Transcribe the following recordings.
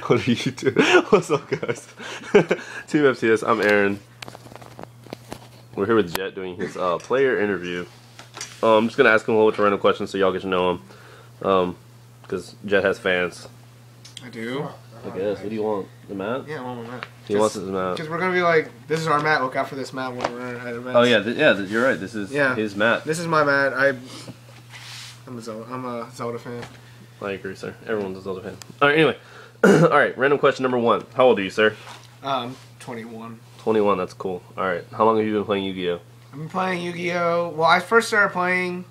What are you doing? What's up, guys? Team FTS, I'm Aaron. We're here with Jet doing his player interview. I'm just going to ask him a whole bunch of random questions so y'all get to know him. Because Jet has fans. I do. I guess. What do you want? The mat? Yeah, I want my mat. He wants his mat. Because we're going to be like, this is our mat, look out for this mat when we're at events. Oh, yeah, you're right. This is his mat. This is my mat. I'm a Zelda fan. I agree, sir. Everyone's a Zelda fan. Alright, anyway. Alright, random question number 1. How old are you, sir? 21. 21, that's cool. Alright, how long have you been playing Yu-Gi-Oh? I've been playing Yu-Gi-Oh! Well, I first started playing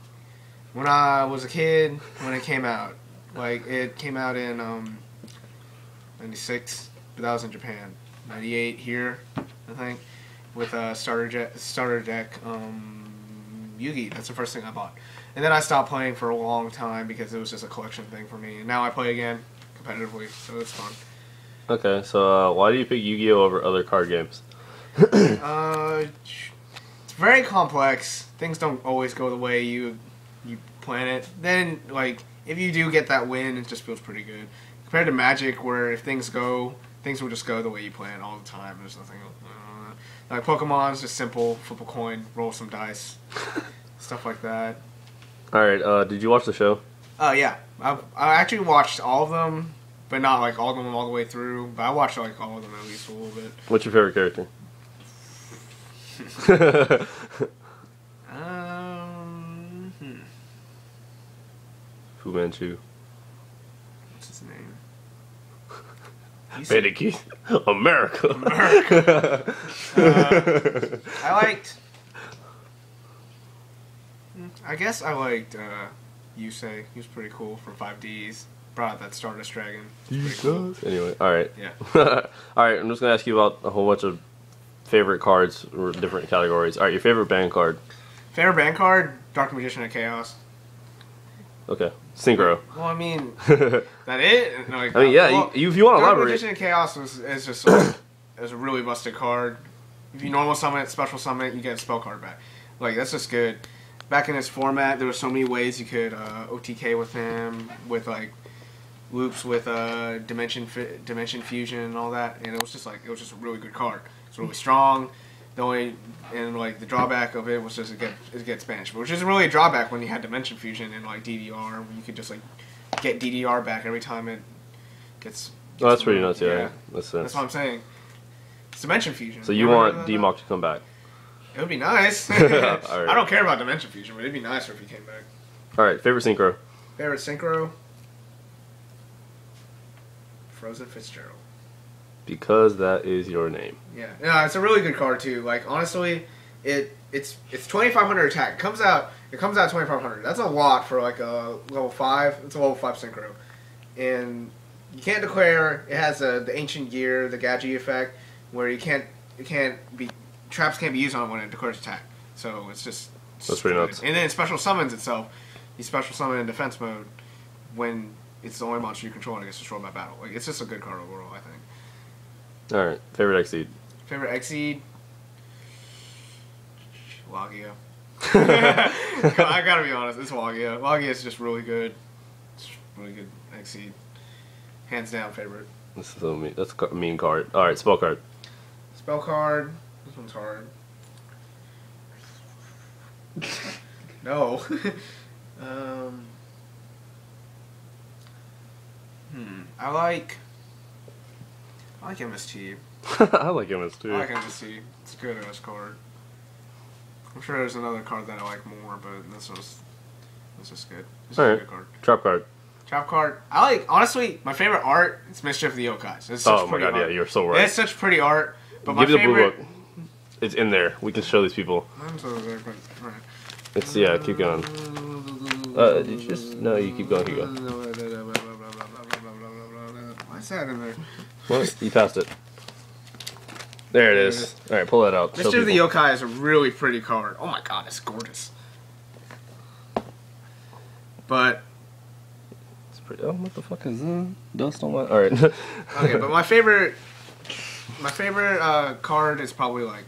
when I was a kid, when it came out. Like, it came out in 96, but that was in Japan. 98 here, I think, with starter deck Yu-Gi. That's the first thing I bought. And then I stopped playing for a long time because it was just a collection thing for me. And now I play again competitively, so it's fun. Okay, so why do you pick Yu-Gi-Oh over other card games? It's very complex. Things don't always go the way you plan it. Then, like, if you do get that win, it just feels pretty good. Compared to Magic, where if things will just go the way you plan all the time. There's nothing like Pokemon's just simple. Flip a coin, roll some dice, stuff like that. All right. Did you watch the show? Oh yeah, I actually watched all of them, but not like all of them all the way through. But I watched like all of them at least a little bit. What's your favorite character? Fu Manchu. What's his name? Beniki. America. I liked. I guess I liked Yusei. He was pretty cool from 5Ds. Brought out that Stardust Dragon. Cool. Anyway, alright. Yeah. Alright, I'm just going to ask you about a whole bunch of favorite cards or different categories. Alright, your favorite band card? Favorite band card? Dark Magician of Chaos. Okay. Synchro. Well, I mean, that it? Like, I mean, yeah, well, if you want to elaborate. Dark Magician of Chaos is just a really busted card. If you normal summon it, special summon it, you get a spell card back. Like, that's just good. Back in this format, there were so many ways you could OTK with him, with like loops with dimension fusion and all that, and it was just a really good card. It's really strong. The only the drawback of it was just it gets banished, which isn't really a drawback when you had dimension fusion and like DDR. You could just like get DDR back every time it gets oh, that's pretty nuts. Yeah, that's what I'm saying. It's dimension fusion. So you want DMOC to come back? It would be nice. Right. I don't care about dimension fusion, but it'd be nicer if he came back. All right, favorite synchro. Favorite synchro. Frozen Fitzgerald. Because that is your name. Yeah, no, it's a really good card too. Like honestly, it's 2,500 attack. It comes out 2,500. That's a lot for like a level 5. It's a level 5 synchro, and you can't declare. It has the ancient gear, the Gadget effect, where traps can't be used on when it declares attack. So it's that's pretty nuts. And then it special summons itself. You special summon in defense mode when it's the only monster you control and it gets destroyed by battle. Like it's just a good card overall, I think. Alright, favorite Xseed. Favorite Xseed? Wagia. I gotta be honest, it's Wagia. Wagia is just really good. It's really good Xseed. Hands down favorite. This is a mean, that's a mean card. Alright, spell card. Spell card. This one's hard. No. I like MST. I like MST. I like MST. It's a good MS card. I'm sure there's another card that I like more, but this is good. This is a good card. Trap card. Trap card. I like, honestly, my favorite art is Mischief of the Yokais. It's such pretty art. Yeah, you're so right. It's such pretty art. But Give my me the blue book. It's in there. We can show these people. It's, yeah, keep going. Did you just, no, you keep going, Why is that in there? What? You passed it. There it is. Alright, pull that out. Mischief of the Yokai is a really pretty card. Oh my god, it's gorgeous. But it's pretty. Oh, what the fuck is dust on my? All right. Okay, but my favorite card is probably like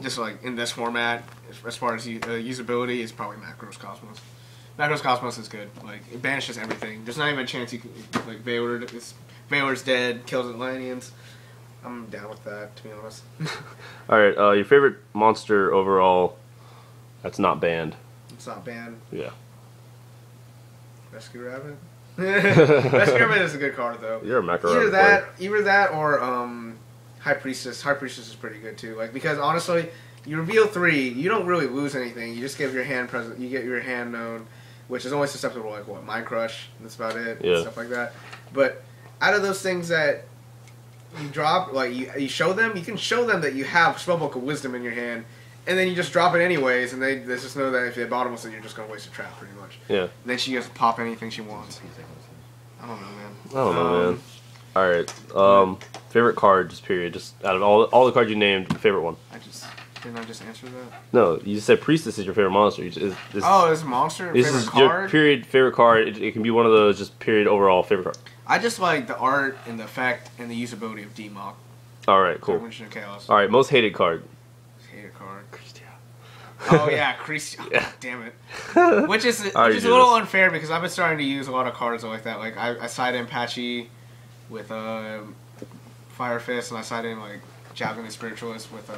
just like in this format as far as usability is probably Macros Cosmos. Macross Cosmos is good. Like, it banishes everything. There's not even a chance you can, like, Valor's dead, kills Atlanteans. I'm down with that, to be honest. Alright, your favorite monster overall that's not banned? It's not banned. Yeah. Rescue Rabbit? Rescue Rabbit is a good card, though. You're a Macro Rabbit Either that or High Priestess. High Priestess is pretty good, too. Like, because, honestly, you reveal 3, you don't really lose anything. You just give your hand present. You get your hand known, which is only susceptible to, like, what, Mind Crush? That's about it. Yeah. Stuff like that. But out of those things that you drop, like, you show them, you can show them that you have Spellbook of Wisdom in your hand, and then you just drop it anyways, and they just know that if they bottomless it, you're just going to waste a trap, pretty much. Yeah. And then she gets to pop anything she wants. I don't know, man. I don't know, man. Alright, favorite card, just period. Just out of all the cards you named, favorite one. Didn't I just answer that? No, you just said Priestess is your favorite monster. It's this monster? This favorite is card? your period favorite card. It can be one of those just period overall favorite card. I just like the art and the effect and the usability of D-Mock. Alright, cool. Dimension of Chaos. Alright, most hated card. Hated card. Kristya. Oh yeah, kristya. Oh, Yeah. damn it. Which is a little unfair because I've been starting to use a lot of cards like that. Like I side in Patchy with Fire Fist, and I side in like Javelin the Spiritualist with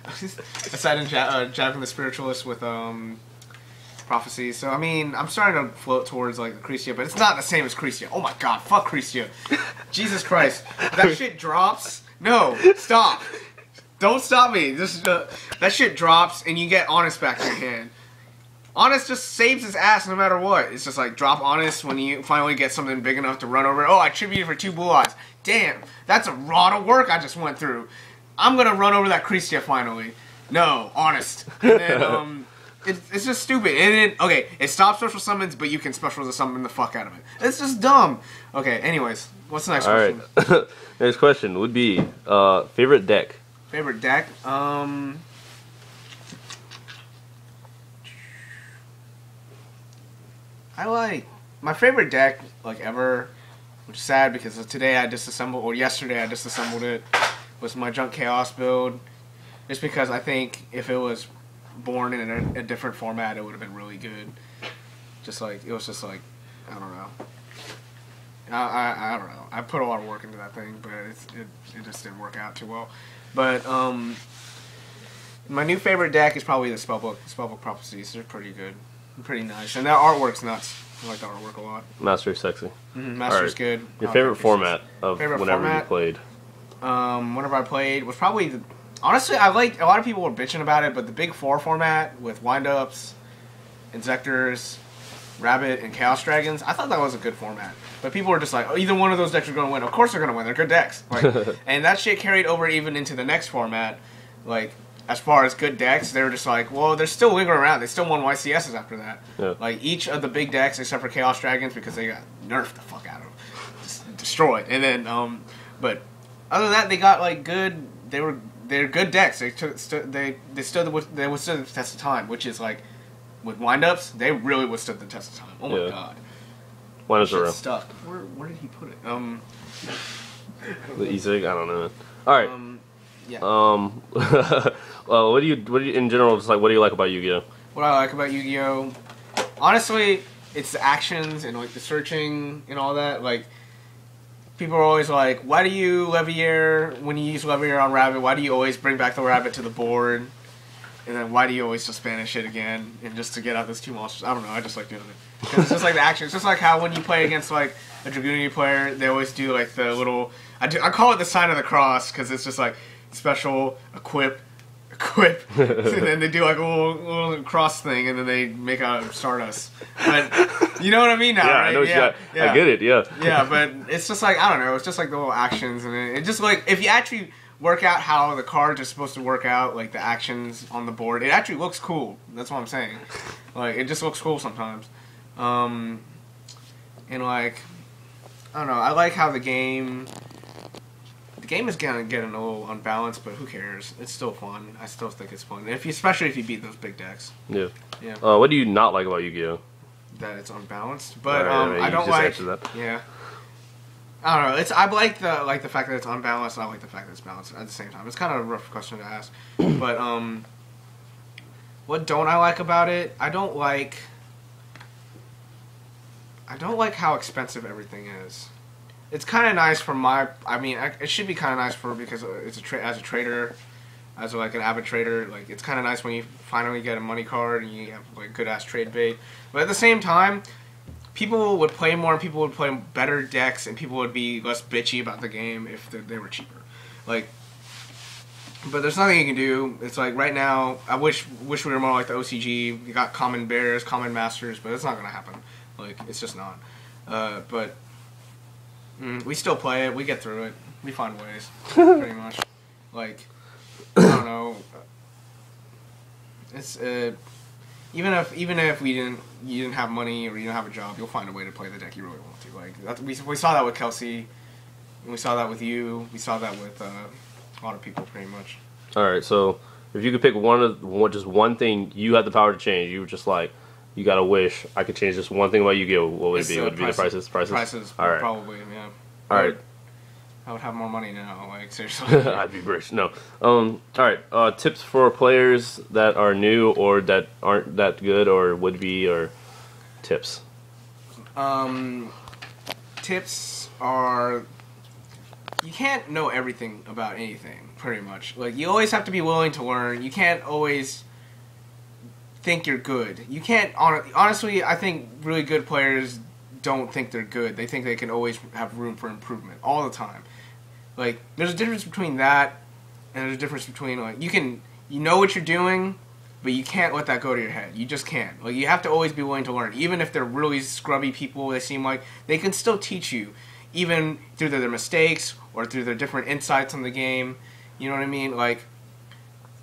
I side in Javelin the Spiritualist with Prophecy. So I mean, I'm starting to float towards like Kristya, but it's not the same as Kristya. Oh my god, fuck Kristya. Jesus Christ, that shit drops. No, stop. Don't stop me. That shit drops, and you get Honest back in your hand. Honest just saves his ass no matter what. It's just like, drop Honest when you finally get something big enough to run over. Oh, I tributed for 2 blue eyes. Damn, that's a lot of work I just went through. I'm gonna run over that Kristya finally. No, Honest. And then, it's just stupid. And then, okay, it stops special summons, but you can special summon the fuck out of it. It's just dumb. Okay, anyways, what's the next question? Alright, next question would be, favorite deck? Favorite deck? I like my favorite deck like ever, which is sad because today I disassembled, or yesterday I disassembled it, was my Junk Chaos build. Just because I think if it was born in a different format, it would have been really good. Just like it was just like I don't know. I don't know. I put a lot of work into that thing, but it just didn't work out too well. But my new favorite deck is probably the Spellbook Prophecies. They're pretty good. Pretty nice. And that artwork's nuts. I like the artwork a lot. Master's sexy. Master's good. Your favorite format of whenever you played? Whenever I played was probably... honestly, I liked... a lot of people were bitching about it, but the Big 4 format with Wind-Ups, Inzectors, Rabbit, and Chaos Dragons, I thought that was a good format. But people were just like, oh, either one of those decks are going to win. Of course they're going to win. They're good decks. Like, and that shit carried over even into the next format. Like... as far as good decks, they were just like, well, they're still lingering around. They still won YCSs after that. Yeah. Like, each of the big decks, except for Chaos Dragons, because they got nerfed the fuck out of them. Just destroyed. And then, but other than that, they got, like, good, they're good decks. They withstood the test of time, which is, like, with Wind-Ups, they really withstood the test of time. Oh, my God. Wind-Ups are real. Stuck. Where did he put it? The Easy, I don't know. Alright. Yeah. Well, what do you in general just like? What do you like about Yu-Gi-Oh? What I like about Yu-Gi-Oh, honestly, it's the actions and like the searching and all that. Like, people are always like, "Why do you Levier when you use Levier on Rabbit? Why do you always bring back the Rabbit to the board? And then why do you always just banish it again and just to get out those 2 monsters?" I don't know. I just like doing it. It's just like the action. It's just like how when you play against like a Dragoon player, they always do like the little. I call it the sign of the cross because it's just like special equip, and then they do like a little cross thing, and then they make a Stardust. But you know what I mean now, yeah, right? I know. Yeah, I get it. Yeah. Yeah, but it's just like I don't know. It's just like the little actions, and it just like if you actually work out how the cards are supposed to work out, like the actions on the board, it actually looks cool. That's what I'm saying. Like it just looks cool sometimes. And like I don't know. I like how the game is gonna get a little unbalanced, but who cares? It's still fun. I still think it's fun, especially if you beat those big decks. Yeah. Yeah. What do you not like about Yu-Gi-Oh? That it's unbalanced, but I don't like. Yeah. I don't know. I like the fact that it's unbalanced. I like the fact that it's balanced at the same time. It's kind of a rough question to ask, but What don't I like about it? I don't like how expensive everything is. It's kind of nice for my. I mean, it should be kind of nice for because it's as a trader, as like an avid trader. Like it's kind of nice when you finally get a money card and you have like good ass trade bait. But at the same time, people would play more and people would play better decks and people would be less bitchy about the game if they were cheaper. Like, but there's nothing you can do. It's like right now, I wish we were more like the OCG. You got common bears, common masters, but it's not gonna happen. Like it's just not. But we still play it. We get through it. We find ways, pretty much. Like I don't know. It's even if you didn't have money or you didn't have a job, you'll find a way to play the deck you really want to. Like we saw that with Kelsey, and we saw that with you. We saw that with a lot of people, pretty much. All right, so if you could pick just one thing you had the power to change, you were just like, you got to wish I could change just one thing about Yu-Gi-Oh! What would it be? Would it be the prices? Prices, all right. Probably, yeah. All right. I would have more money now, like, seriously. I'd be rich. No. All right, tips for players that are new or that aren't that good or would be, or tips? Tips are, you can't know everything about anything, pretty much. Like, you always have to be willing to learn. You can't always think you're good. You can't, honestly, I think really good players don't think they're good. They think they can always have room for improvement all the time. Like, there's a difference between that and there's a difference between, like, you know what you're doing, but you can't let that go to your head. You just can't. Like, you have to always be willing to learn. Even if they're really scrubby people, they seem like, they can still teach you, even through their mistakes or through their different insights on the game. You know what I mean? Like,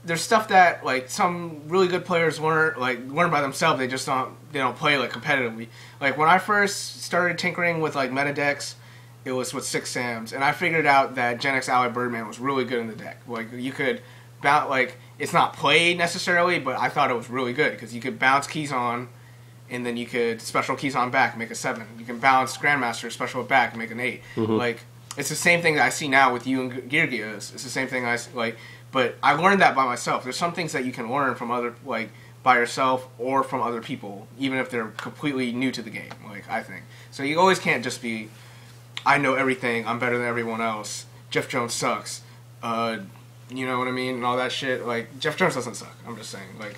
there's stuff that, like, some really good players learn by themselves. They just don't play, like, competitively. Like, when I first started tinkering with, like, meta decks, it was with 6 Sams, and I figured out that Gen X Ally Birdman was really good in the deck. Like, you could bounce, like, it's not played necessarily, but I thought it was really good, because you could bounce keys on, and then you could special keys on back, make a 7. You can bounce Grandmaster, special it back, and make an 8. Mm-hmm. Like, it's the same thing that I see now with you and Geargios. It's the same thing but I learned that by myself. There's some things that you can learn from other, like, by yourself or from other people, even if they're completely new to the game, like, I think. So you always can't just be, I know everything, I'm better than everyone else, Jeff Jones sucks, you know what I mean, and all that shit. Like, Jeff Jones doesn't suck, I'm just saying. Like,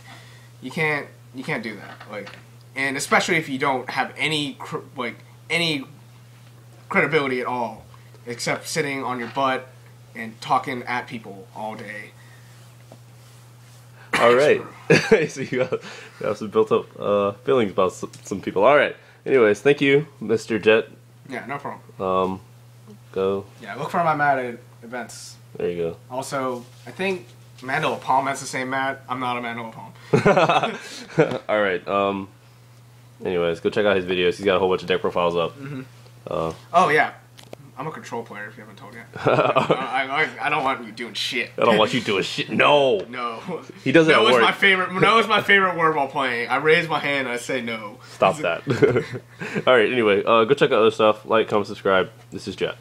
you can't do that. Like, and especially if you don't have any credibility at all, except sitting on your butt and talking at people all day. All right. So you have some built up feelings about some people. All right. Anyways, thank you, Mr. Jet. Yeah, no problem. Go. Yeah, look for my mat at events. There you go. Also, I think Mandela Palm has the same mat. I'm not a Mandela Palm. All right. Anyways, go check out his videos. He's got a whole bunch of deck profiles up. Mm-hmm. Oh yeah, I'm a control player. If you haven't told yet, I don't want you doing shit. I don't want you doing shit. No. No. He does it at work. No is my favorite word while playing. I raise my hand and I say no. Stop that. All right. Anyway, go check out other stuff. Like, comment, subscribe. This is Jet.